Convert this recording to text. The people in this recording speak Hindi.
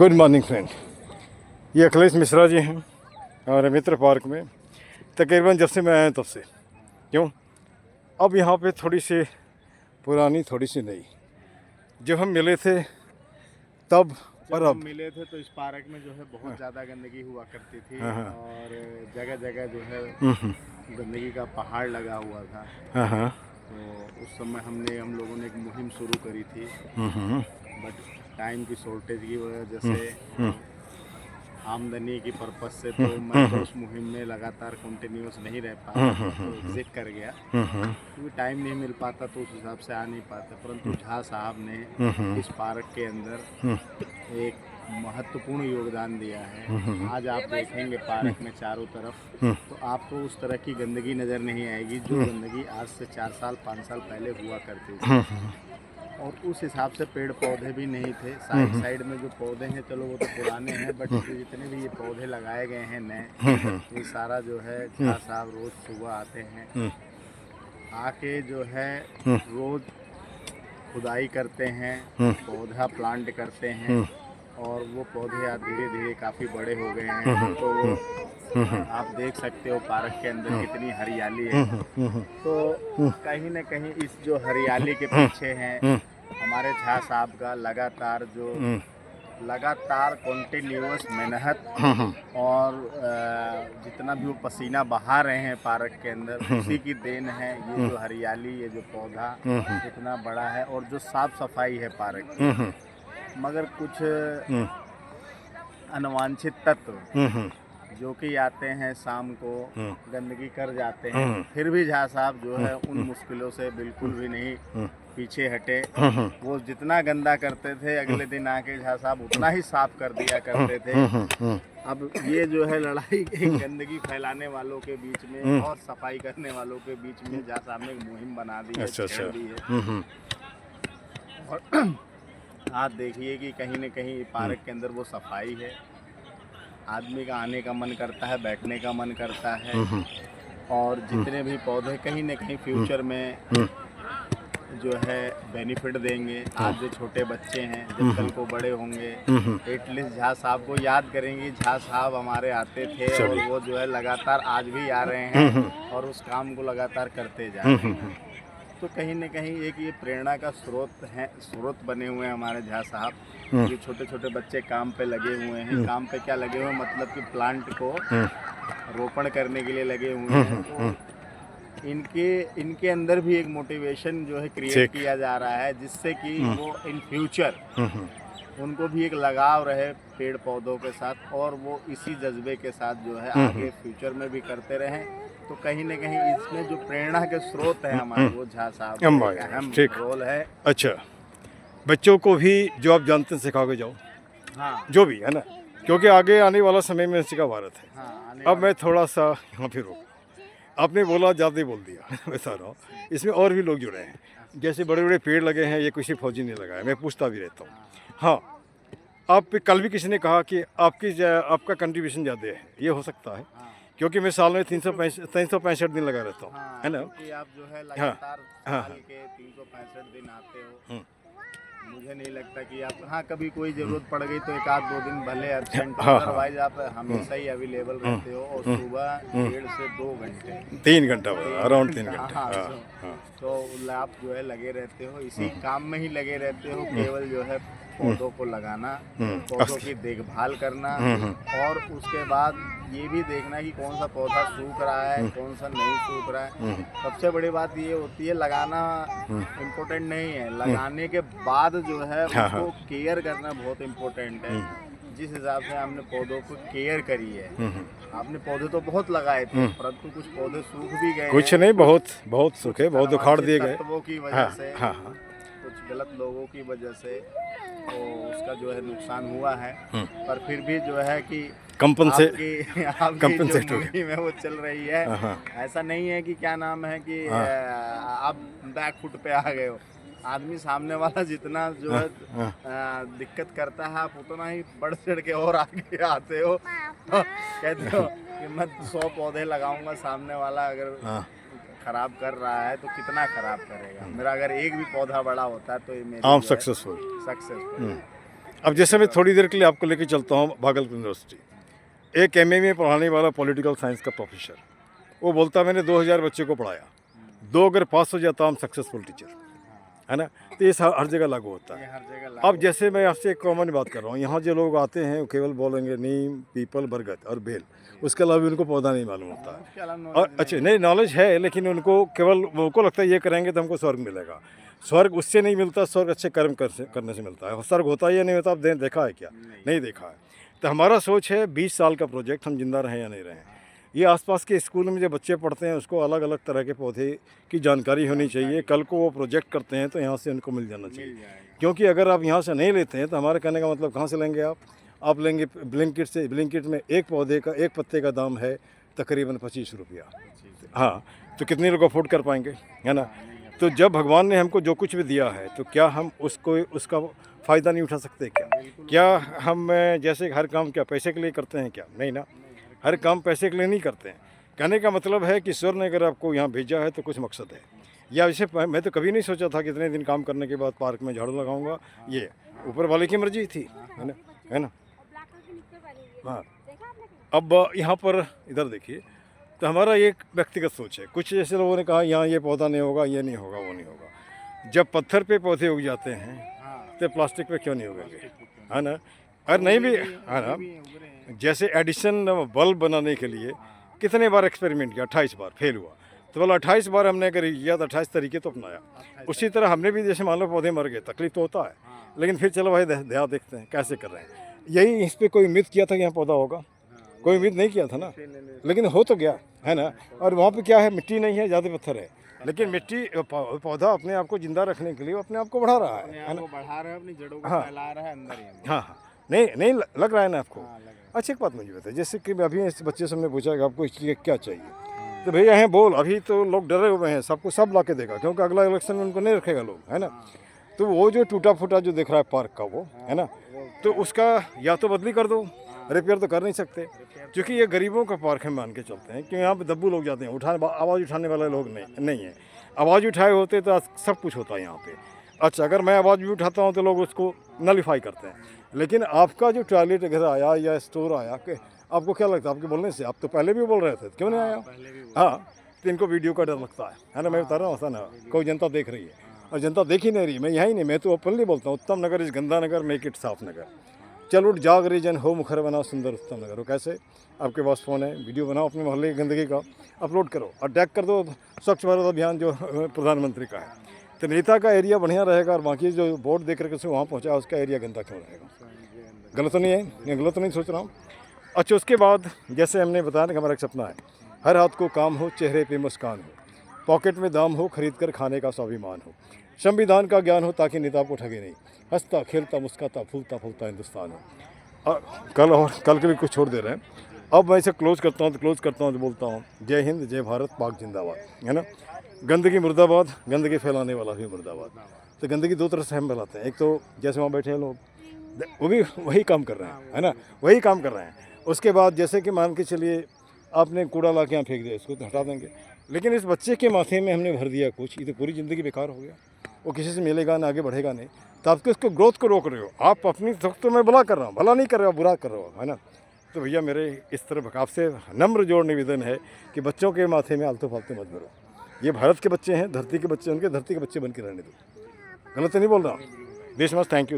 गुड मॉर्निंग फ्रेंड, ये अखिलेश मिश्रा जी हैं हमारे मित्र पार्क में। तकरीबन जब से मैं आया तब से क्यों अब यहाँ पे थोड़ी सी पुरानी थोड़ी सी नई, जब हम मिले थे तब और जब हम अब मिले थे तो इस पार्क में जो है बहुत ज़्यादा गंदगी हुआ करती थी हाँ। और जगह जगह जो है गंदगी का पहाड़ लगा हुआ था। हाँ हाँ तो उस समय हम लोगों ने एक मुहिम शुरू करी थी, बट टाइम की शॉर्टेज की वजह से आमदनी की पर्पज़ से तो मैं तो उस मुहिम में लगातार कंटिन्यूस नहीं रह पाया, तो एग्जिट कर गया क्योंकि टाइम नहीं मिल पाता, तो उस हिसाब से आ नहीं पाते। परंतु झा साहब ने इस पार्क के अंदर एक महत्वपूर्ण योगदान दिया है। आज आप देखेंगे पार्क में चारों तरफ तो आपको उस तरह की गंदगी नज़र नहीं आएगी जो गंदगी आज से 4 साल 5 साल पहले हुआ करती थी। और उस हिसाब से पेड़ पौधे भी नहीं थे। साइड साइड में जो पौधे हैं चलो वो तो पुराने हैं, बट जितने भी ये पौधे लगाए गए हैं नए, ये सारा जो है झा साहब रोज़ सुबह आते हैं, आके जो है रोज़ खुदाई करते हैं, पौधा प्लांट करते हैं और वो पौधे आज धीरे धीरे काफ़ी बड़े हो गए हैं। तो आप देख सकते हो पार्क के अंदर कितनी हरियाली है। तो कहीं न कहीं इस जो हरियाली के पीछे हैं हमारे झा साहब का लगातार कंटिन्यूअस मेहनत और जितना भी वो पसीना बहा रहे हैं पार्क के अंदर उसी की देन है। ये जो हरियाली, ये जो पौधा इतना बड़ा है और जो साफ सफाई है पार्क की। मगर कुछ अनवांछित तत्व जो कि आते हैं शाम को गंदगी कर जाते हैं, फिर भी झा साहब जो है उन मुश्किलों से बिल्कुल भी नहीं पीछे हटे। वो जितना गंदा करते थे अगले दिन आके झा साहब उतना ही साफ कर दिया करते थे। अब ये जो है लड़ाई गंदगी फैलाने वालों के बीच में और सफाई करने वालों के बीच में झा साहब ने एक मुहिम बना दी है, छेड़ दी है। और आप देखिए कि कहीं न कहीं पार्क के अंदर वो सफाई है, आदमी का आने का मन करता है, बैठने का मन करता है और जितने भी पौधे कहीं न कहीं फ्यूचर में जो है बेनिफिट देंगे। आज जो छोटे बच्चे हैं जब कल को बड़े होंगे एटलीस्ट झा साहब को याद करेंगे, झा साहब हमारे आते थे और वो जो है लगातार आज भी आ रहे हैं और उस काम को लगातार करते जा रहे हैं। तो कहीं न कहीं एक ये प्रेरणा का स्रोत बने हुए हैं हमारे झा साहब। ये छोटे छोटे बच्चे काम पे लगे हुए हैं। काम पे क्या लगे हुए हैं, मतलब कि प्लांट को रोपण करने के लिए लगे हुए हैं। तो इनके अंदर भी एक मोटिवेशन जो है क्रिएट किया जा रहा है, जिससे कि वो इन फ्यूचर उनको भी एक लगाव रहे पेड़ पौधों के साथ और वो इसी जज्बे के साथ जो है आगे फ्यूचर में भी करते रहें। तो कहीं न कहीं इसमें जो प्रेरणा के स्रोत है हमारे वो झा साहब का अहम रोल है। अच्छा, बच्चों को भी जो आप जानते हैं सिखा के जाओ। हाँ, जो भी है ना, क्योंकि आगे आने वाला समय में इसी का भारत है। हाँ, अब मैं थोड़ा सा यहाँ पे रोक, आपने बोला ज़्यादा ही बोल दिया मैं बता रहा हूँ, इसमें और भी लोग जुड़े हैं। जैसे बड़े बड़े पेड़ लगे हैं, ये किसी फौजी ने लगाया, मैं पूछता भी रहता हूँ। हाँ, आप कल भी किसी ने कहा कि आपका कंट्रीब्यूशन ज़्यादा है, ये हो सकता है क्योंकि मैं साल में 365 दिन लगा रहता हूँ, है ना। क्योंकि आप जो है लगातार साल के 365 दिन आते हो। मुझे नहीं लगता कि आप कभी कोई ज़रूरत पड़ गई तो 1-2 दिन भले एब्सेंट हो, अदरवाइज आप हमेशा ही अवेलेबल रहते हो और सुबह 1.5 से 2 घंटे 3 घंटा अराउंड 3 घंटे तो आप जो है लगे रहते हो, इसी काम में ही लगे रहते हो। केवल जो है पौधों को लगाना, पौधों की देखभाल करना और उसके बाद ये भी देखना कि कौन सा पौधा सूख रहा है, कौन सा नहीं सूख रहा है। सबसे बड़ी बात ये होती है लगाना इम्पोर्टेंट नहीं है, लगाने के बाद जो है उसको केयर करना बहुत इम्पोर्टेंट है। जिस हिसाब से हमने पौधों को केयर करी है, आपने पौधे तो बहुत लगाए थे परंतु कुछ पौधे सूख भी गए, कुछ नहीं, बहुत सूखे, बहुत उखाड़ दिए गए तत्वों की वजह से, कुछ गलत लोगों की वजह से, तो उसका जो है नुकसान हुआ है। पर फिर भी जो है कि आपकी जो मुहिम है वो चल रही है। ऐसा नहीं है कि क्या नाम है कि आप बैक फुट पे आ गए हो। आदमी सामने वाला जितना जो है दिक्कत करता है आप उतना ही बढ़ चढ़ के और आगे आते हो। कहते हो कि मैं 100 पौधे लगाऊंगा, सामने वाला अगर खराब कर रहा है तो कितना खराब करेगा। मेरा अगर एक भी पौधा बड़ा होता है तो ये मेरी सक्सेसफुल। अब जैसे मैं थोड़ी देर के लिए आपको लेके चलता हूँ भागलपुर यूनिवर्सिटी। एक एमए में पढ़ाने वाला पॉलिटिकल साइंस का प्रोफेसर, वो बोलता मैंने 2000 बच्चे को पढ़ाया, 2 अगर पास हो जाता हम सक्सेसफुल टीचर, है ना। तो ये हर जगह लागू होता ये है। हर जगह लागू अब जैसे मैं आपसे एक कॉमन बात कर रहा हूँ, यहाँ जो लोग आते हैं वो केवल बोलेंगे नीम, पीपल, बरगद और बेल, उसके अलावा भी उनको पौधा नहीं मालूम होता है। उसके अलावा और अच्छा नहीं, नॉलेज है, लेकिन उनको केवल उनको लगता है ये करेंगे तो हमको स्वर्ग मिलेगा। स्वर्ग उससे नहीं मिलता, स्वर्ग अच्छे कर्म करने से मिलता है। स्वर्ग होता है या नहीं होता, आप देखा है क्या? नहीं देखा है। तो हमारा सोच है 20 साल का प्रोजेक्ट, हम जिंदा रहें या नहीं रहें। ये आसपास के स्कूल में जो बच्चे पढ़ते हैं उसको अलग अलग तरह के पौधे की जानकारी होनी चाहिए। कल को वो प्रोजेक्ट करते हैं तो यहाँ से उनको मिल जाना चाहिए, क्योंकि अगर आप यहाँ से नहीं लेते हैं तो हमारे कहने का मतलब कहाँ से लेंगे आप लेंगे ब्लिंकिट से। ब्लिंकिट में एक पौधे का, एक पत्ते का दाम है तकरीबन 25 रुपया। हाँ, तो कितने लोग अफोर्ड कर पाएंगे, है ना। तो जब भगवान ने हमको जो कुछ भी दिया है तो क्या हम उसका फ़ायदा नहीं उठा सकते क्या हम जैसे हर काम क्या पैसे के लिए करते हैं क्या? नहीं ना, हर काम पैसे के लिए नहीं करते हैं। कहने का मतलब है कि ईश्वर ने अगर आपको यहाँ भेजा है तो कुछ मकसद है। या वैसे मैं तो कभी नहीं सोचा था कि इतने दिन काम करने के बाद पार्क में झाड़ू लगाऊंगा, ये ऊपर वाले की मर्जी थी, है ना। हाँ, अब यहाँ पर इधर देखिए, तो हमारा एक व्यक्तिगत सोच है। कुछ ऐसे लोगों ने कहा यहाँ ये पौधा नहीं होगा, ये नहीं होगा, वो नहीं होगा। जब पत्थर पे पौधे उग जाते हैं तो प्लास्टिक पे क्यों नहीं उगेंगे, है ना। और नहीं भी, है ना। जैसे एडिशन बल्ब बनाने के लिए कितने बार एक्सपेरिमेंट किया, 28 बार फेल हुआ। तो बोला 28 बार हमने अगर किया तो 28 तरीके तो अपनाया। उसी तरह हमने भी, जैसे मान लो पौधे मर गए, तकलीफ तो होता है, लेकिन फिर चलो भाई ध्यान देखते हैं कैसे कर रहे हैं। यही इस पर कोई उम्मीद किया था कि यहाँ पौधा होगा? कोई उम्मीद नहीं किया था ना, लेकिन हो तो गया, है ना। और वहाँ पे क्या है, मिट्टी नहीं है, ज़्यादा पत्थर है, लेकिन मिट्टी पौधा अपने आप को जिंदा रखने के लिए अपने आप को बढ़ा रहा है ना, बढ़ा रहा है, अपनी जड़ों को हाँ, फैला रहा है अंदर ही। हाँ हाँ, नहीं लग रहा है ना आपको। अच्छा, एक बात मुझे बताइए, जैसे कि अभी इस बच्चे से हमने पूछा कि आपको इसलिए क्या चाहिए, तो भैया हैं बोल, अभी तो लोग डरे हुए हैं, सबको सब ला के देगा, क्योंकि अगला इलेक्शन में उनको नहीं रखेगा लोग, है ना। तो वो जो टूटा फूटा जो दिख रहा है पार्क का, वो है ना, तो उसका या तो बदली कर दो, रिपेयर तो कर नहीं सकते, क्योंकि ये गरीबों का पार्क है मान के चलते हैं, क्योंकि यहाँ पे दब्बू लोग जाते हैं, आवाज़ उठाने वाले लोग नहीं है। आवाज़ उठाए होते तो सब कुछ होता है यहाँ पे। अच्छा, अगर मैं आवाज़ भी उठाता हूँ तो लोग उसको नलीफाई करते हैं, लेकिन आपका जो टॉयलेट घर आया या स्टोर आया, कि आपको क्या लगता है आपके बोलने से? आप तो पहले भी बोल रहे थे, क्यों नहीं आया? हाँ, तो इनको वीडियो का डर लगता है ना। मैं बता रहा हूँ, ऐसा ना कोई जनता देख रही है, और जनता देख ही नहीं रही। मैं यही नहीं, मैं तो ओपनली बोलता हूँ, उत्तम नगर इस गंदा नगर, मेक इट साफ नगर। चल उठ जाग रे जन, हो मुखर बना सुंदर उत्तम नगर। वो कैसे? आपके पास फ़ोन है, वीडियो बनाओ अपने मोहल्ले की गंदगी का, अपलोड करो और टैग कर दो स्वच्छ भारत अभियान जो प्रधानमंत्री का है। तो नेता का एरिया बढ़िया रहेगा और बाकी जो बोर्ड देख करके वहाँ पहुँचा, उसका एरिया गंदा क्यों रहेगा? गलत तो नहीं है, मैं गलत तो नहीं सोच रहा हूँ। अच्छा, उसके बाद जैसे हमने बताया कि हमारा एक सपना है, हर हाथ को काम हो, चेहरे पे मुस्कान हो, पॉकेट में दाम हो, खरीद कर खाने का स्वाभिमान हो, संविधान का ज्ञान हो ताकि नेता को ठगे नहीं, हंसता खेलता मुस्कुराता फूलता फूलता हिंदुस्तान हो। कल के भी कुछ छोड़ दे रहे हैं। अब मैं इसे क्लोज करता हूँ तो बोलता हूँ, जय हिंद, जय भारत, पाक जिंदाबाद, है ना। गंदगी मुर्दाबाद, गंदगी फैलाने वाला भी मुर्दाबाद। तो गंदगी दो तरह से हम फैलाते हैं, एक तो जैसे वहाँ बैठे हैं लोग, वो भी वही काम कर रहे हैं, है ना, वही काम कर रहे हैं। उसके बाद जैसे कि मान के चलिए आपने कूड़ा ला के यहाँ फेंक दिया, इसको तो हटा देंगे, लेकिन इस बच्चे के माथे में हमने भर दिया कुछ, ये तो पूरी ज़िंदगी बेकार हो गया, वो किसी से मिलेगा ना, आगे बढ़ेगा नहीं। तो आप उसको ग्रोथ को रोक रहे हो, आप अपनी तो मैं भला कर रहा हूँ, भला नहीं कर रहे हो, बुरा कर रहे हो, है ना। तो भैया मेरे इस तरफ आपसे नम्र जोड़ निवेदन है कि बच्चों के माथे में आलतू फालतू मत भरो। ये भारत के बच्चे हैं, धरती के बच्चे, उनके धरती के बच्चे बन के रहने दो। गलत तो नहीं बोल रहा हूँ। देश मस्त, थैंक यू।